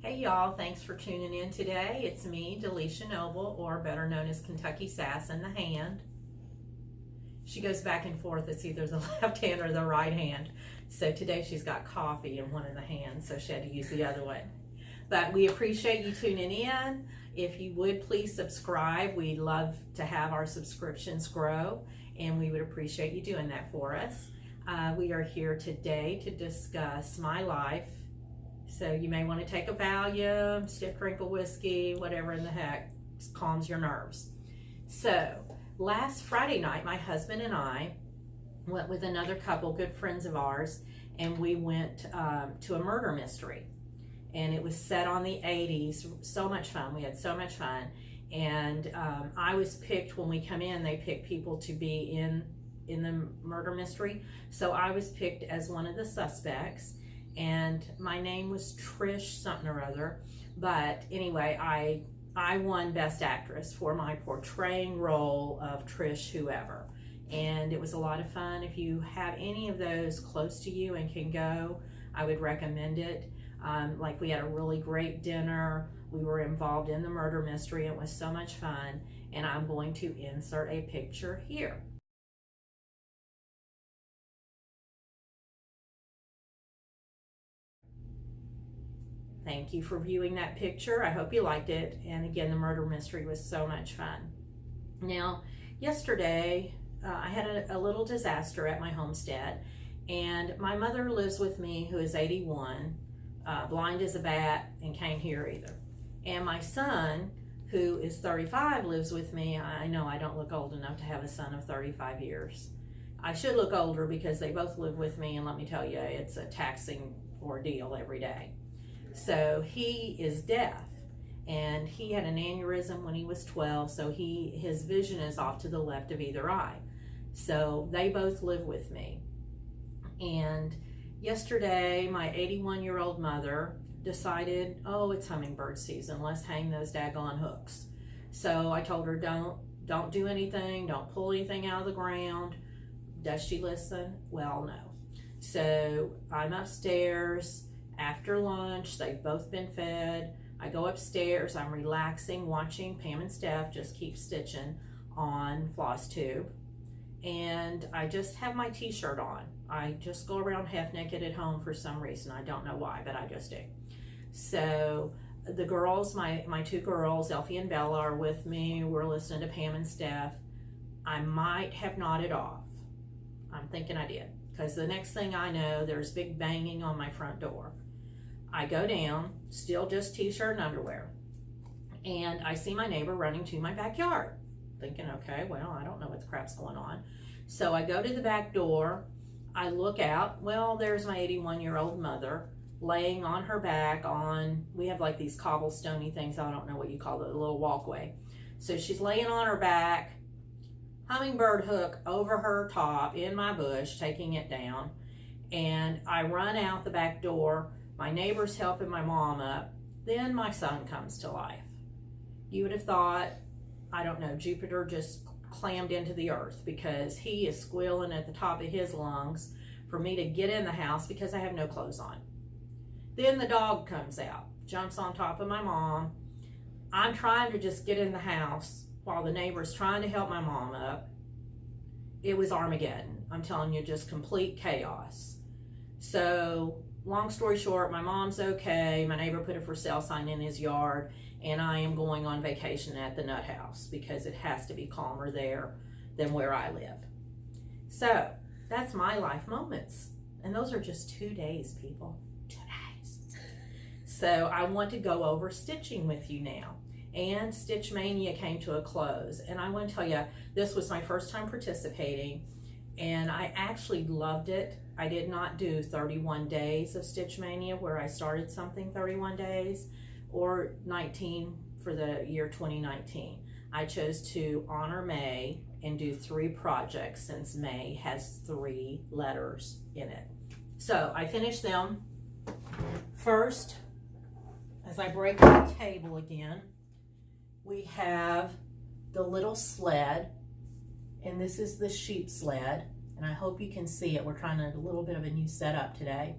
Hey y'all, thanks for tuning in today. It's me, Delisha Noble, or better known as Kentucky Sass in the Hand. She goes back and forth. It's either the left hand or the right hand. So today she's got coffee in one of the hands, so she had to use the other one. But we appreciate you tuning in. If you would please subscribe. We'd love to have our subscriptions grow, and we would appreciate you doing that for us. We are here today to discuss my life. So you may want to take a Valium, stiff drink of whiskey, whatever in the heck calms your nerves. So last Friday night, my husband and I went with another couple, good friends of ours, and we went to a murder mystery. And it was set on the 80s. So much fun. We had so much fun. And I was picked, when we come in, they pick people to be in the murder mystery. So I was picked as one of the suspects. And my name was Trish something or other. But anyway, I won Best Actress for my portraying role of Trish whoever. And it was a lot of fun. If you have any of those close to you and can go, I would recommend it. Like, we had a really great dinner. We were involved in the murder mystery. It was so much fun. And I'm going to insert a picture here. Thank you for viewing that picture. I hope you liked it. And again, the murder mystery was so much fun. Now, yesterday, I had a little disaster at my homestead. And my mother lives with me, who is 81, blind as a bat, and can't hear either. And my son, who is 35, lives with me. I know I don't look old enough to have a son of 35 years. I should look older because they both live with me, and let me tell you, it's a taxing ordeal every day. So he is deaf, and he had an aneurysm when he was 12, so his vision is off to the left of either eye. So they both live with me. And yesterday, my 81-year-old mother decided, oh, it's hummingbird season, let's hang those daggone hooks. So I told her, don't do anything, don't pull anything out of the ground. Does she listen? Well, no. So I'm upstairs. After lunch, they've both been fed. I go upstairs, I'm relaxing, watching Pam and Steph just keep stitching on floss tube. And I just have my t-shirt on. I just go around half naked at home for some reason. I don't know why, but I just do. So the girls, my two girls, Elfie and Bella, are with me. We're listening to Pam and Steph. I might have nodded off. I'm thinking I did. Because the next thing I know, there's big banging on my front door. I go down, still just t-shirt and underwear, and I see my neighbor running to my backyard. Thinking, okay, well, I don't know what the crap's going on. So I go to the back door, I look out, well, there's my 81-year-old mother laying on her back on, we have like these cobblestoney things, I don't know what you call it, a little walkway. So she's laying on her back, hummingbird hook over her top in my bush, taking it down, and I run out the back door. My neighbor's helping my mom up. Then my son comes to life. You would have thought, I don't know, Jupiter just clammed into the earth, because he is squealing at the top of his lungs for me to get in the house because I have no clothes on. Then the dog comes out, jumps on top of my mom. I'm trying to just get in the house while the neighbor's trying to help my mom up. It was Armageddon. I'm telling you, just complete chaos. So long story short, my mom's okay. My neighbor put a for sale sign in his yard, and I am going on vacation at the nut house because it has to be calmer there than where I live. So that's my life moments. And those are just 2 days, people. 2 days. So I want to go over stitching with you now. And Stitch Mania came to a close. And I want to tell you, this was my first time participating, and I actually loved it. I did not do 31 days of Stitch Mania, where I started something 31 days, or 19 for the year 2019. I chose to honor May and do 3 projects, since May has 3 letters in it. So I finished them. First, as I break the table again, we have the little sled, and this is the sheep sled, and I hope you can see it. We're trying a little bit of a new setup today,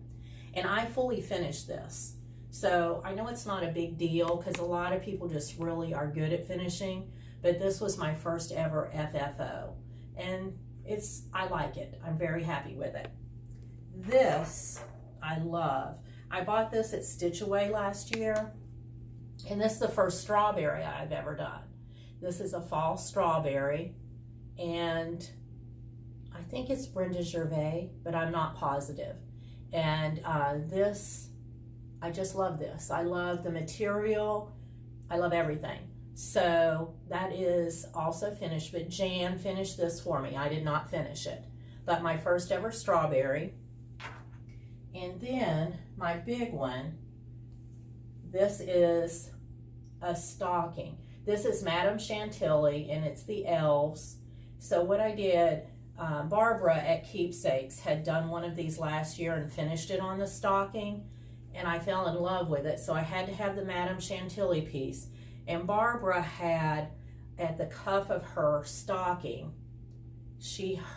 and I fully finished this. So I know it's not a big deal because a lot of people just really are good at finishing, but this was my first ever FFO. And I like it. I'm very happy with it. This, I love. I bought this at Stitch Away last year, and this is the first strawberry I've ever done. This is a fall strawberry, and I think it's Brenda Gervais, but I'm not positive. And this, I just love this. I love the material. I love everything. So that is also finished, but Jan finished this for me. I did not finish it. But my first ever strawberry. And then my big one, this is a stocking. This is Madame Chantilly, and it's the elves. So what I did, Barbara at Keepsakes had done one of these last year and finished it on the stocking, and I fell in love with it. So I had to have the Madame Chantilly piece. And Barbara had, at the cuff of her stocking,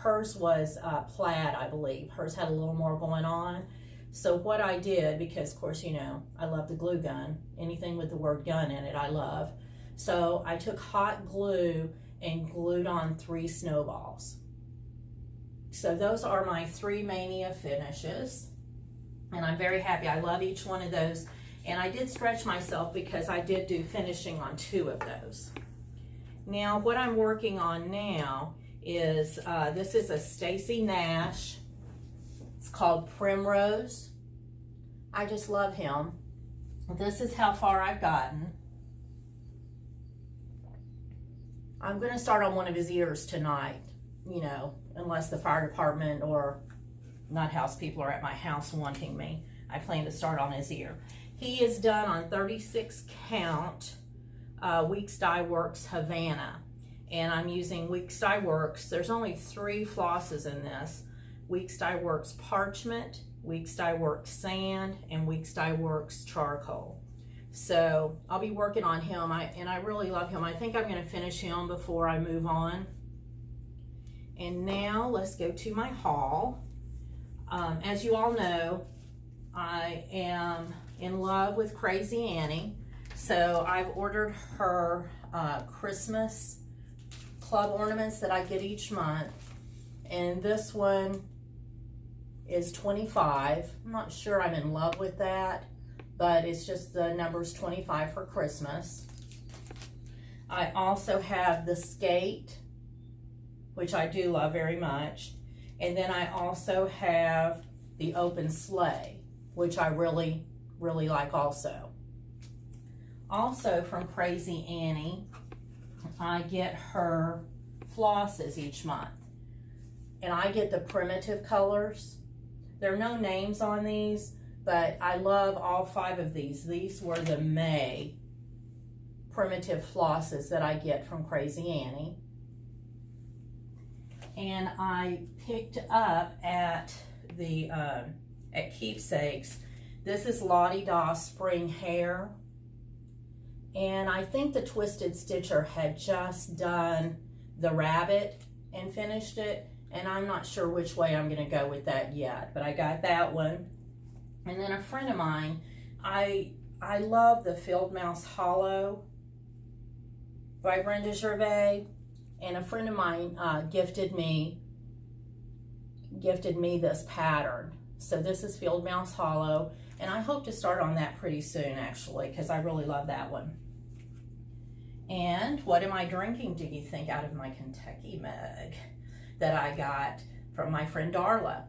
hers was plaid, I believe. Hers had a little more going on. So what I did, because of course, you know, I love the glue gun. Anything with the word gun in it, I love. So I took hot glue and glued on 3 snowballs. So those are my 3 Mania finishes. And I'm very happy. I love each one of those. And I did stretch myself because I did do finishing on 2 of those. Now, what I'm working on now is, this is a Stacy Nash. It's called Primrose. I just love him. This is how far I've gotten. I'm going to start on one of his ears tonight, you know, unless the fire department or not house people are at my house wanting me. I plan to start on his ear. He is done on 36 count Weeks Dye Works Havana, and I'm using Weeks Dye Works. There's only 3 flosses in this: Weeks Dye Works Parchment, Weeks Dye Works Sand, and Weeks Dye Works Charcoal. So I'll be working on him, and I really love him. I think I'm going to finish him before I move on. And now let's go to my haul. As you all know, I am in love with Crazy Annie, so I've ordered her Christmas club ornaments that I get each month, and this one is 25. I'm not sure I'm in love with that, but it's just the number's 25 for Christmas. I also have the skate, which I do love very much, and then I also have the open sleigh, which I really like also. Also from Crazy Annie, I get her flosses each month, and I get the primitive colors. There are no names on these, but I love all 5 of these. These were the May primitive flosses that I get from Crazy Annie. And I picked up at the at Keepsakes, this is Lottie Da Spring Hair, and I think the Twisted Stitcher had just done the rabbit and finished it, and I'm not sure which way I'm going to go with that yet, but I got that one. And then a friend of mine, I love the Field Mouse Hollow by Brenda Gervais, and a friend of mine gifted me this pattern. So this is Field Mouse Hollow, and I hope to start on that pretty soon, actually, because I really love that one. And what am I drinking, do you think, out of my Kentucky mug that I got from my friend Darla?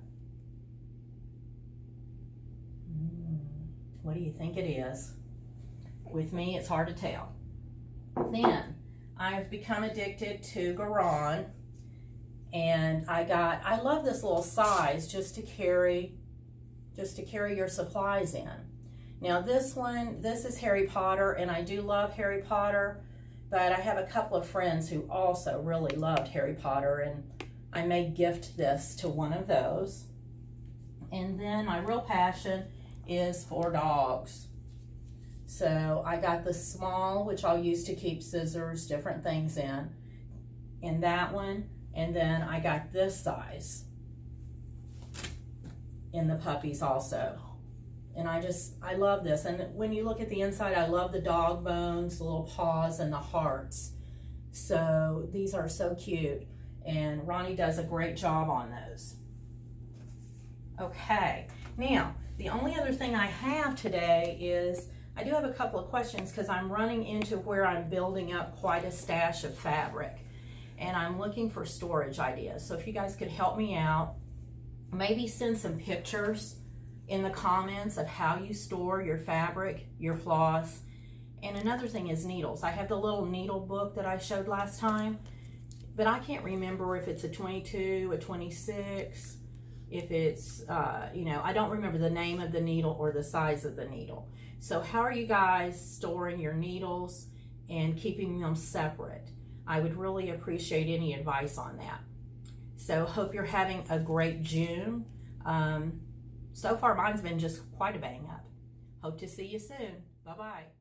What do you think it is? With me, it's hard to tell. Then I've become addicted to Garon, and I love this little size just to carry your supplies in. Now this is Harry Potter, and I do love Harry Potter, but I have a couple of friends who also really loved Harry Potter, and I may gift this to one of those. And then my real passion is for dogs. So I got the small, which I'll use to keep scissors, different things in that one. And then I got this size in the puppies also. And I love this. And when you look at the inside, I love the dog bones, the little paws, and the hearts. So these are so cute. And Ronnie does a great job on those. Okay, now the only other thing I have today is I do have a couple of questions because I'm running into where I'm building up quite a stash of fabric. And I'm looking for storage ideas. So if you guys could help me out, maybe send some pictures in the comments of how you store your fabric, your floss. And another thing is needles. I have the little needle book that I showed last time, but I can't remember if it's a 22, a 26, if it's, you know, I don't remember the name of the needle or the size of the needle. So how are you guys storing your needles and keeping them separate? I would really appreciate any advice on that. So hope you're having a great June. So far mine's been just quite a bang up. Hope to see you soon. Bye-bye.